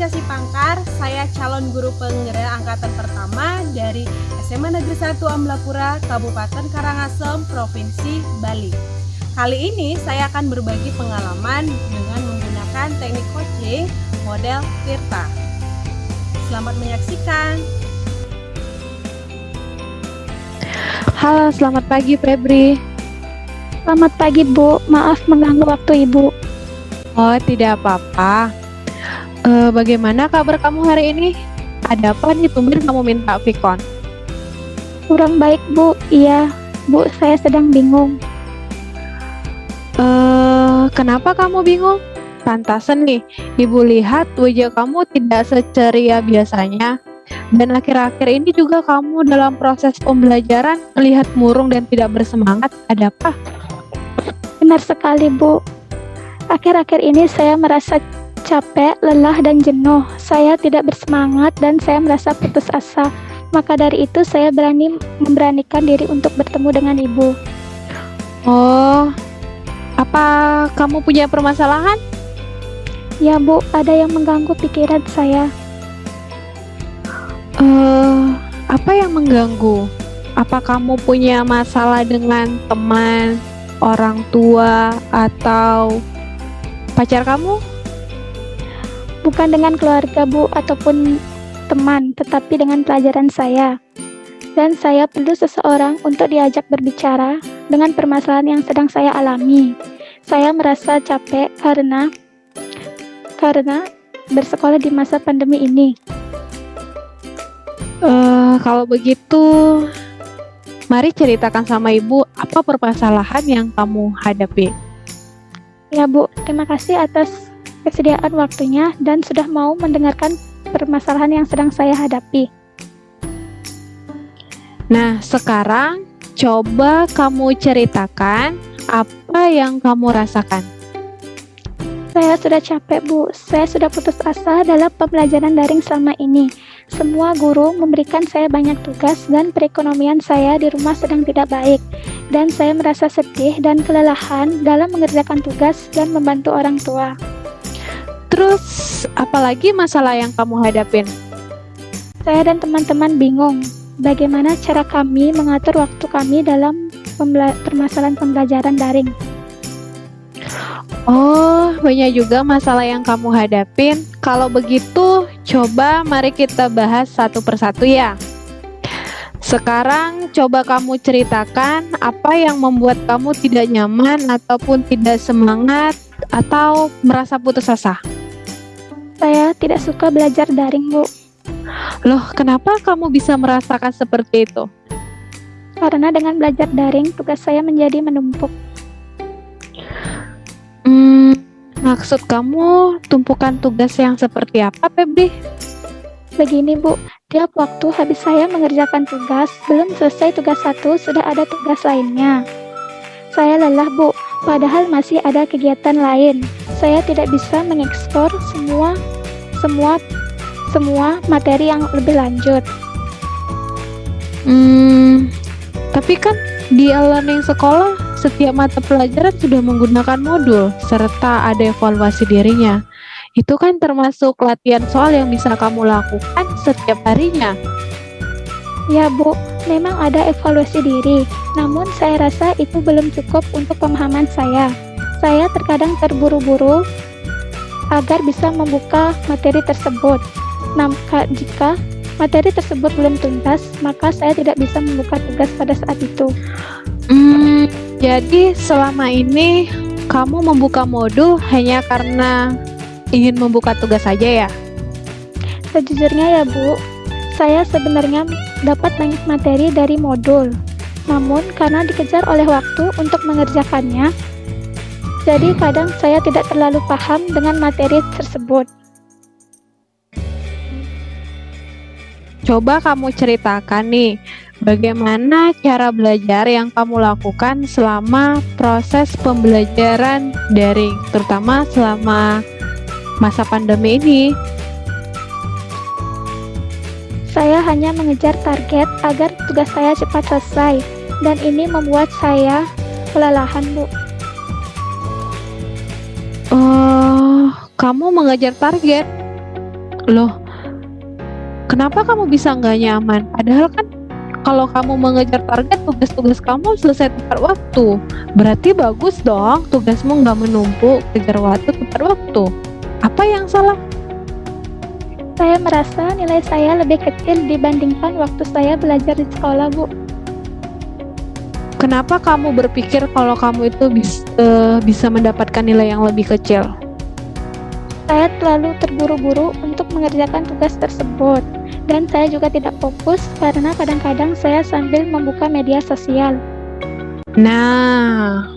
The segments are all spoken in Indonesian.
Sasi Pangkar, saya calon guru penggerak angkatan pertama dari SMA Negeri 1 Amblapura, Kabupaten Karangasem, Provinsi Bali. Kali ini saya akan berbagi pengalaman dengan menggunakan teknik coaching model Tirta. Selamat menyaksikan. Halo, selamat pagi Febri. Selamat pagi Bu, maaf mengganggu waktu Ibu. Oh, tidak apa-apa. Bagaimana kabar kamu hari ini? Ada apa nih tumben kamu minta Vicon? Kurang baik Bu, iya Bu, saya sedang bingung. Kenapa kamu bingung? Pantasan nih, Ibu lihat wajah kamu tidak seceria biasanya. Dan akhir-akhir ini juga kamu dalam proses pembelajaran terlihat murung dan tidak bersemangat. Ada apa? Benar sekali Bu, akhir-akhir ini saya merasa capek, lelah, dan jenuh. Saya tidak bersemangat dan saya merasa putus asa. Maka dari itu saya memberanikan diri untuk bertemu dengan Ibu. Oh, apa kamu punya permasalahan? Ya Bu, ada yang mengganggu pikiran saya. Apa yang mengganggu? Apa kamu punya masalah dengan teman, orang tua, atau pacar kamu? Bukan dengan keluarga Bu ataupun teman, tetapi dengan pelajaran saya. Dan saya perlu seseorang untuk diajak berbicara dengan permasalahan yang sedang saya alami. Saya merasa capek karena bersekolah di masa pandemi ini. Kalau begitu, mari ceritakan sama Ibu apa permasalahan yang kamu hadapi. Ya Bu, terima kasih atas kesediaan waktunya dan sudah mau mendengarkan permasalahan yang sedang saya hadapi. Nah, sekarang coba kamu ceritakan apa yang kamu rasakan. Saya sudah capek Bu, saya sudah putus asa dalam pembelajaran daring selama ini. Semua guru memberikan saya banyak tugas dan perekonomian saya di rumah sedang tidak baik. Dan saya merasa sedih dan kelelahan dalam mengerjakan tugas dan membantu orang tua. Terus, apalagi masalah yang kamu hadapin? Saya dan teman-teman bingung bagaimana cara kami mengatur waktu kami dalam permasalahan pembelajaran daring. Oh, banyak juga masalah yang kamu hadapin. Kalau begitu, coba mari kita bahas satu persatu ya. Sekarang coba kamu ceritakan apa yang membuat kamu tidak nyaman ataupun tidak semangat atau merasa putus asa. Saya tidak suka belajar daring Bu, Loh, kenapa kamu bisa merasakan seperti itu? karena dengan belajar daring tugas saya menjadi menumpuk. Maksud kamu tumpukan tugas yang seperti apa, Febri? Begini Bu, tiap waktu habis saya mengerjakan tugas, belum selesai tugas satu, sudah ada tugas lainnya. Saya lelah Bu, padahal masih ada kegiatan lain. Saya tidak bisa mengekspor semua materi yang lebih lanjut. Tapi kan di e-learning sekolah setiap mata pelajaran sudah menggunakan modul serta ada evaluasi dirinya. Itu kan termasuk latihan soal yang bisa kamu lakukan setiap harinya. Ya Bu, memang ada evaluasi diri, namun saya rasa itu belum cukup untuk pemahaman saya. Saya terkadang terburu-buru agar bisa membuka materi tersebut. Jika materi tersebut belum tuntas, maka saya tidak bisa membuka tugas pada saat itu. Jadi selama ini kamu membuka modul hanya karena ingin membuka tugas saja ya? Sejujurnya ya Bu, saya sebenarnya dapat banyak materi dari modul. Namun karena dikejar oleh waktu untuk mengerjakannya, jadi kadang saya tidak terlalu paham dengan materi tersebut. Coba kamu ceritakan nih, bagaimana cara belajar yang kamu lakukan selama proses pembelajaran daring, terutama selama masa pandemi ini. Saya hanya mengejar target agar tugas saya cepat selesai, dan ini membuat saya kelelahan Bu. Kamu mengejar target? Loh, kenapa kamu bisa nggak nyaman? Padahal kan kalau kamu mengejar target, tugas-tugas kamu selesai tepat waktu. Berarti bagus dong, tugasmu nggak menumpuk, kejar waktu tepat waktu. Apa yang salah? Saya merasa nilai saya lebih kecil dibandingkan waktu saya belajar di sekolah, Bu. Kenapa kamu berpikir kalau kamu itu bisa mendapatkan nilai yang lebih kecil? Saya terlalu terburu-buru untuk mengerjakan tugas tersebut, dan saya juga tidak fokus karena kadang-kadang saya sambil membuka media sosial. Nah,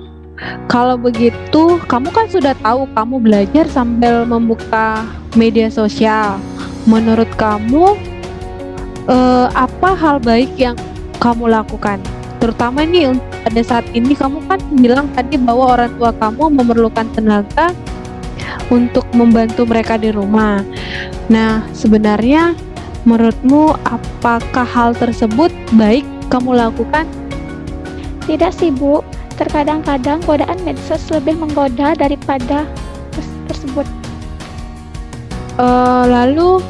kalau begitu, kamu kan sudah tahu kamu belajar sambil membuka media sosial. Menurut kamu, apa hal baik yang kamu lakukan? Terutama nih pada saat ini kamu kan bilang tadi bahwa orang tua kamu memerlukan tenaga untuk membantu mereka di rumah. Nah, sebenarnya menurutmu apakah hal tersebut baik kamu lakukan? Tidak sih, Bu. Terkadang-kadang godaan medsos lebih menggoda daripada tersebut. Lalu,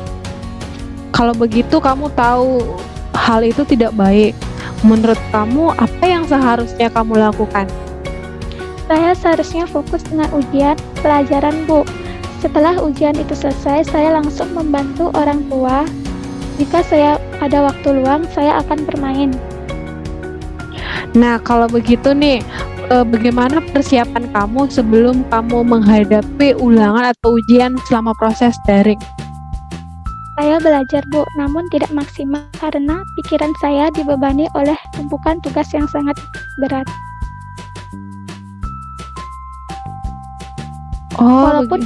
kalau begitu kamu tahu hal itu tidak baik. Menurut kamu, apa yang seharusnya kamu lakukan? Saya seharusnya fokus dengan ujian pelajaran, Bu. Setelah ujian itu selesai, saya langsung membantu orang tua. Jika saya ada waktu luang, saya akan bermain. Nah, kalau begitu nih, bagaimana persiapan kamu sebelum kamu menghadapi ulangan atau ujian selama proses daring? Saya belajar, Bu, namun tidak maksimal karena pikiran saya dibebani oleh tumpukan tugas yang sangat berat. Oh, Walaupun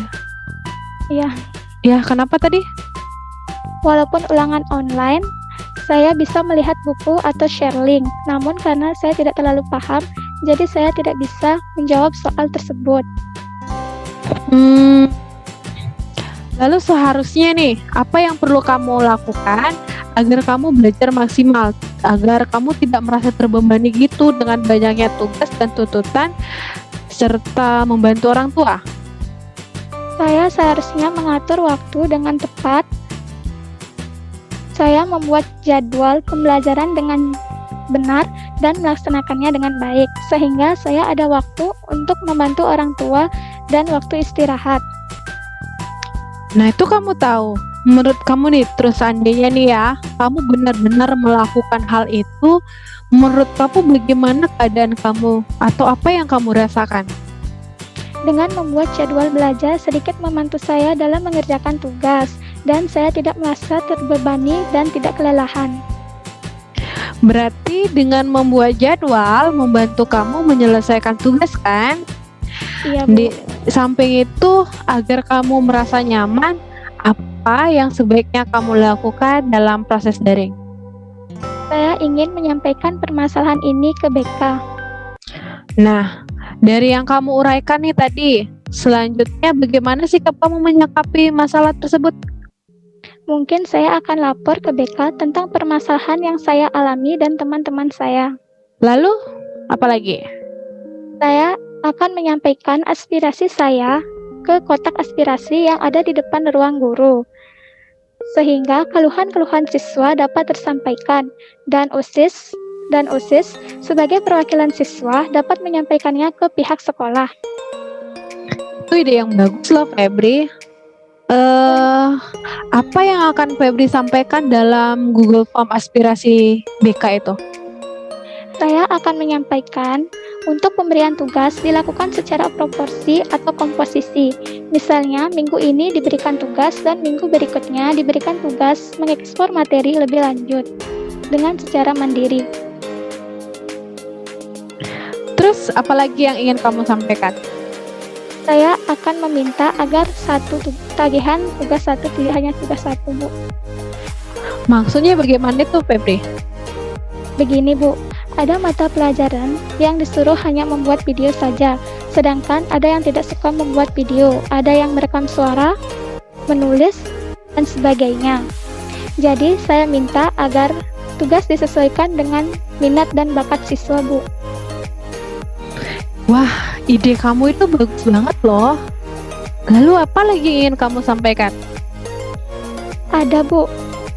ya, ya, kenapa tadi? walaupun ulangan online, saya bisa melihat buku atau share link. Namun karena saya tidak terlalu paham, jadi saya tidak bisa menjawab soal tersebut. Lalu seharusnya nih, apa yang perlu kamu lakukan agar kamu belajar maksimal, agar kamu tidak merasa terbebani gitu dengan banyaknya tugas dan tuntutan, serta membantu orang tua? Saya seharusnya mengatur waktu dengan tepat. Saya membuat jadwal pembelajaran dengan benar dan melaksanakannya dengan baik, sehingga saya ada waktu untuk membantu orang tua dan waktu istirahat. Nah, itu kamu tahu. Menurut kamu nih, terus seandainya nih ya, kamu benar-benar melakukan hal itu, menurut kamu bagaimana keadaan kamu atau apa yang kamu rasakan? Dengan membuat jadwal belajar sedikit membantu saya dalam mengerjakan tugas, dan saya tidak merasa terbebani dan tidak kelelahan. Berarti dengan membuat jadwal membantu kamu menyelesaikan tugas kan? Iya, Bu. Di samping itu, agar kamu merasa nyaman, apa yang sebaiknya kamu lakukan dalam proses daring? Saya ingin menyampaikan permasalahan ini ke BK. Nah, dari yang kamu uraikan nih tadi, selanjutnya bagaimana sih kamu menyikapi masalah tersebut? Mungkin saya akan lapor ke BK tentang permasalahan yang saya alami dan teman-teman saya. Lalu, apa lagi? Saya akan menyampaikan aspirasi saya ke kotak aspirasi yang ada di depan ruang guru, sehingga keluhan-keluhan siswa dapat tersampaikan, dan OSIS sebagai perwakilan siswa dapat menyampaikannya ke pihak sekolah. Itu ide yang bagus loh, Febri. Apa yang akan Febri sampaikan dalam Google Form aspirasi BK itu? Saya akan menyampaikan untuk pemberian tugas dilakukan secara proporsi atau komposisi. Misalnya, minggu ini diberikan tugas dan minggu berikutnya diberikan tugas mengekspor materi lebih lanjut dengan secara mandiri. Terus, apalagi yang ingin kamu sampaikan? Saya akan meminta agar tagihan tugas satu tidak hanya tugas satu, Bu. Maksudnya bagaimana itu, Febri? Begini, Bu. Ada mata pelajaran yang disuruh hanya membuat video saja, sedangkan ada yang tidak suka membuat video, ada yang merekam suara, menulis, dan sebagainya. Jadi, saya minta agar tugas disesuaikan dengan minat dan bakat siswa, Bu. Wah, ide kamu itu bagus banget loh. Lalu apa lagi ingin kamu sampaikan? Ada, Bu.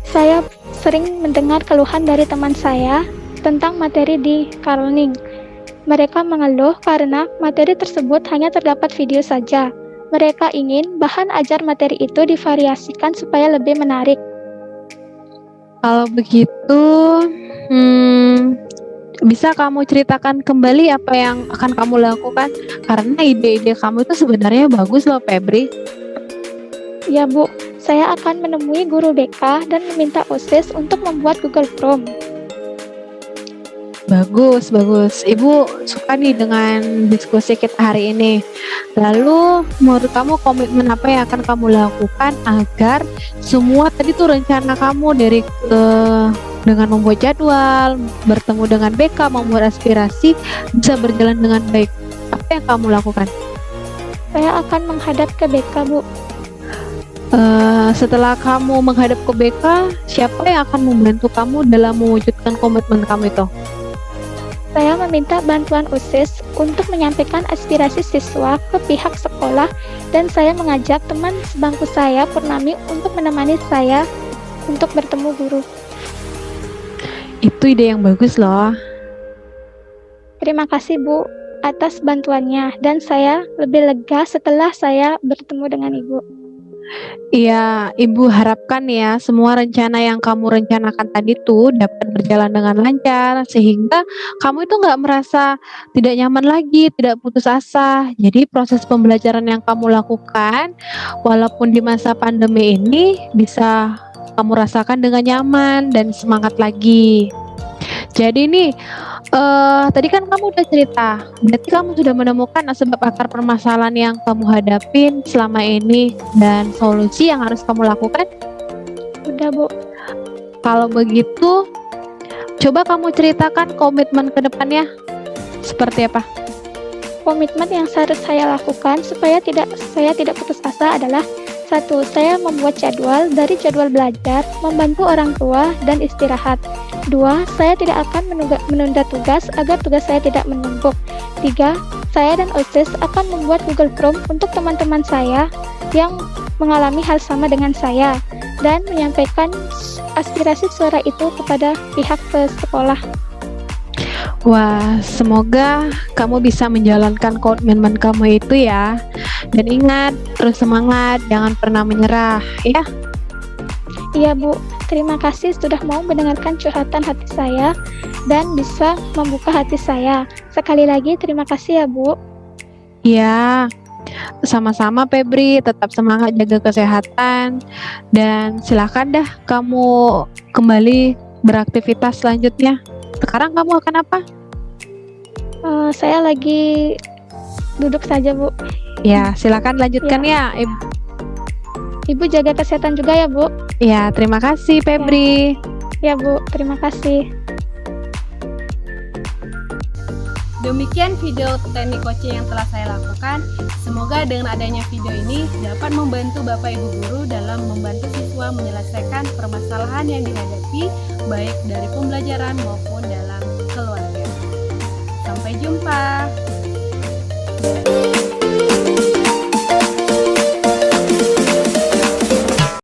Saya sering mendengar keluhan dari teman saya tentang materi di Carlearning. Mereka mengeluh karena materi tersebut hanya terdapat video saja. Mereka ingin bahan ajar materi itu divariasikan supaya lebih menarik. Kalau begitu, bisa kamu ceritakan kembali apa yang akan kamu lakukan? Karena ide-ide kamu itu sebenarnya bagus loh, Febri. Ya, Bu. Saya akan menemui guru BK dan meminta OSIS untuk membuat Google Form. Bagus, bagus. Ibu suka nih dengan diskusi kita hari ini. Lalu, menurut kamu komitmen apa yang akan kamu lakukan agar semua tadi tuh rencana kamu dari dengan membuat jadwal, bertemu dengan BK, membuat aspirasi bisa berjalan dengan baik? Apa yang kamu lakukan? Saya akan menghadap ke BK, Bu. Setelah kamu menghadap ke BK, siapa yang akan membantu kamu dalam mewujudkan komitmen kamu itu? Saya meminta bantuan OSIS untuk menyampaikan aspirasi siswa ke pihak sekolah dan saya mengajak teman sebangku saya, Purnami, untuk menemani saya untuk bertemu guru. Itu ide yang bagus loh. Terima kasih, Bu, atas bantuannya dan saya lebih lega setelah saya bertemu dengan Ibu. Iya, Ibu harapkan ya semua rencana yang kamu rencanakan tadi tuh dapat berjalan dengan lancar sehingga kamu itu nggak merasa tidak nyaman lagi, tidak putus asa. Jadi proses pembelajaran yang kamu lakukan walaupun di masa pandemi ini bisa kamu rasakan dengan nyaman dan semangat lagi. Jadi nih, tadi kan kamu udah cerita, berarti kamu sudah menemukan sebab akar permasalahan yang kamu hadapin selama ini dan solusi yang harus kamu lakukan? Udah, Bu. Kalau begitu, coba kamu ceritakan komitmen ke depannya, seperti apa? Komitmen yang harus saya lakukan supaya saya tidak putus asa adalah: 1. Saya membuat jadwal dari jadwal belajar, membantu orang tua, dan istirahat. 2. Saya tidak akan menunda tugas agar tugas saya tidak menumpuk. 3. Saya dan OSIS akan membuat Google Form untuk teman-teman saya yang mengalami hal sama dengan saya dan menyampaikan aspirasi suara itu kepada pihak sekolah. Wah, semoga kamu bisa menjalankan komitmen kamu itu ya. Dan ingat, terus semangat, jangan pernah menyerah ya. Iya, Bu. Terima kasih sudah mau mendengarkan curhatan hati saya dan bisa membuka hati saya. Sekali lagi terima kasih ya, Bu. Ya, sama-sama Febri, tetap semangat jaga kesehatan dan silakan dah kamu kembali beraktivitas selanjutnya. Sekarang kamu akan apa? Saya lagi duduk saja, Bu. Ya, silakan lanjutkan ya. Ibu jaga kesehatan juga ya, Bu. Ya, terima kasih Febri. Ya, Bu. Terima kasih. Demikian video teknik coaching yang telah saya lakukan. Semoga dengan adanya video ini dapat membantu Bapak Ibu guru dalam membantu siswa menyelesaikan permasalahan yang dihadapi baik dari pembelajaran maupun dalam keluarga. Sampai jumpa.